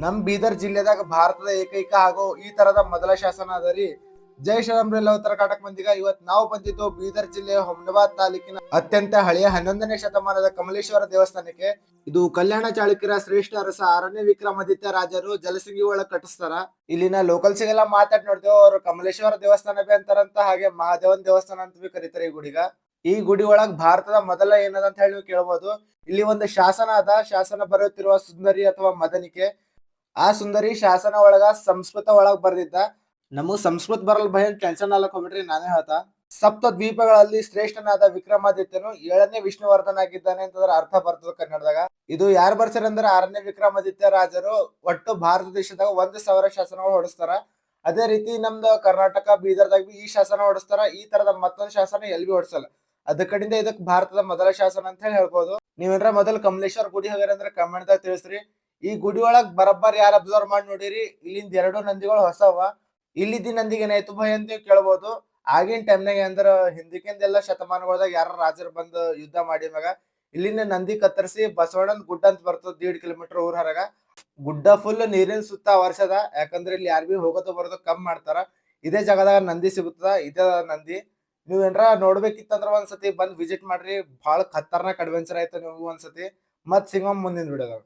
ನಮ್ ಬೀದರ್ ಜಿಲ್ಲೆದಾಗ ಭಾರತದ ಏಕೈಕ ಹಾಗೂ ಈ ತರದ ಮೊದಲ ಶಾಸನ ಅದರಿ. ಜೈ ಶ್ರೀರಾಮ್ ಉತ್ತರ ಕರ್ನಾಟಕ ಮಂದಿಗ ಇವತ್ ನಾವು ಬಂದಿದ್ದು ಬೀದರ್ ಜಿಲ್ಲೆಯ ಹುಮ್ನಾಬಾದ್ ತಾಲೂಕಿನ ಅತ್ಯಂತ ಹಳೆಯ 11ನೇ ಶತಮಾನದ ಕಮಲೇಶ್ವರ ದೇವಸ್ಥಾನಕ್ಕೆ. ಇದು ಕಲ್ಯಾಣ ಚಾಳುಕ್ಯರ ಶ್ರೇಷ್ಠ ಅರಸ 6ನೇ ವಿಕ್ರಮಾದಿತ್ಯ ರಾಜರು ಜಲಸಿಂಗಿ ಒಳಗ್ ಕಟ್ಟಿಸ್ತಾರ. ಇಲ್ಲಿನ ಲೋಕಲ್ಸಿಗೆಲ್ಲ ಮಾತಾಡ್ ನೋಡ್ತೇವೆ, ಅವರು ಕಮಲೇಶ್ವರ ದೇವಸ್ಥಾನ ಬಿ ಅಂತಾರಂತ, ಹಾಗೆ ಮಹಾದೇವನ್ ದೇವಸ್ಥಾನ ಅಂತ ಬಿ ಕರೀತಾರೆ ಈ ಗುಡಿಗ. ಈ ಗುಡಿ ಒಳಗ್ ಭಾರತದ ಮೊದಲ ಏನದ ಅಂತ ಹೇಳಿ ನೀವು ಕೇಳ್ಬೋದು. ಇಲ್ಲಿ ಒಂದು ಶಾಸನ ಅದ. ಶಾಸನ ಬರೆಯುತ್ತಿರುವ ಸುಂದರಿ ಅಥವಾ ಮದನಿಕೆ. ಆ ಸುಂದರಿ ಶಾಸನ ಒಳಗ ಸಂಸ್ಕೃತ ಒಳಗ್ ಬರ್ದಿದ್ದ. ನಮಗ್ ಸಂಸ್ಕೃತ ಬರಲ್ ಭಯ ಟೆನ್ಷನ್ ಅಲ್ಲಕ್ ಹೋಗ್ಬಿಟ್ರಿ, ನಾನೇ ಹೇಳ್ತಾ. ಸಪ್ತ ದ್ವೀಪಗಳಲ್ಲಿ ಶ್ರೇಷ್ಠನಾದ ವಿಕ್ರಮಾದಿತ್ಯನು 7ನೇ ವಿಷ್ಣುವರ್ಧನ ಆಗಿದ್ದಾನೆ ಅಂತಂದ್ರ ಅರ್ಥ ಬರ್ತದ ಕನ್ನಡದಾಗ. ಇದು ಯಾರು ಬರ್ಸಾರ ಅಂದ್ರೆ 6ನೇ ವಿಕ್ರಮಾದಿತ್ಯ ರಾಜರು ಒಟ್ಟು ಭಾರತ ದೇಶದಾಗ 1,000 ಶಾಸನಗಳು ಹೊಡಿಸ್ತಾರ. ಅದೇ ರೀತಿ ನಮ್ದು ಕರ್ನಾಟಕ ಬೀದರ್ದಾಗ ಬಿ ಈ ಶಾಸನ ಹೊಡಿಸ್ತಾರ. ಈ ತರದ ಮತ್ತೊಂದು ಶಾಸನ ಎಲ್ಲಿ ಹೊಡ್ಸಲ್ಲ. ಅದ ಕಡೆಯಿಂದ ಇದಕ್ ಭಾರತದ ಮೊದಲ ಶಾಸನ ಅಂತ ಹೇಳಿ ಹೇಳ್ಬೋದು. ನೀವೇನ್ರ ಮೊದಲು ಕಮಲೇಶ್ವರ ಗುಡಿ ಹೋಗ್ಯಾರ ಅಂದ್ರೆ ಕಮೆಂಟ್ ದಾಗ ತಿಳಿಸ್ರಿ. ಈ ಗುಡಿ ಒಳಗ್ ಬರಬ್ಬರ್ ಯಾರು ಅಬ್ಸರ್ವ್ ಮಾಡಿ ನೋಡಿರಿ, ಇಲ್ಲಿಂದ 2 ನಂದಿಗಳು ಹೊಸವ. ಇಲ್ಲಿದ್ದ ನಂದಿಗೆ ಏನಾಯ್ತು ಭಯ ಅಂತ ಕೇಳ್ಬೋದು. ಆಗಿನ ಟೈಮ್ನಾಗ ಅಂದ್ರ ಹಿಂದಿಕಿಂದೆಲ್ಲ ಶತಮಾನಗಳದಾಗ ಯಾರ ರಾಜರು ಬಂದು ಯುದ್ಧ ಮಾಡಿದಾಗ ಇಲ್ಲಿನ ನಂದಿ ಕತ್ತರಿಸಿ ಬಸವಣ್ಣನ ಗುಡ್ಡ ಅಂತ ಬರ್ತದ 1.5 ಕಿಲೋಮೀಟರ್ ಊರ್ ಹೊರಗ. ಗುಡ್ಡ ಫುಲ್ ನೀರಿನ ಸುತ್ತ ವರ್ಷದ, ಯಾಕಂದ್ರೆ ಇಲ್ಲಿ ಯಾರು ಬಿ ಹೋಗೋದು ಬರೋದು ಕಮ್ಮಿ ಮಾಡ್ತಾರ. ಇದೇ ಜಾಗದಾಗ ನಂದಿ ಸಿಗುತ್ತದ, ಇದೇ ನಂದಿ. ನೀವ್ ಏನ್ರ ನೋಡ್ಬೇಕಿತ್ತಂದ್ರ ಒಂದ್ಸತಿ ಬಂದ್ ವಿಸಿಟ್ ಮಾಡ್ರಿ. ಬಹಳ ಖತರ್ನಾಕ್ ಅಡ್ವೆಂಚರ್ ಆಯ್ತು ನಿಮ್ಗೂ ಒಂದ್ಸತಿ. ಮತ್ ಸಿಗಮ್ ಮುಂದಿನ ವಿಡಿಯೋದಾಗ.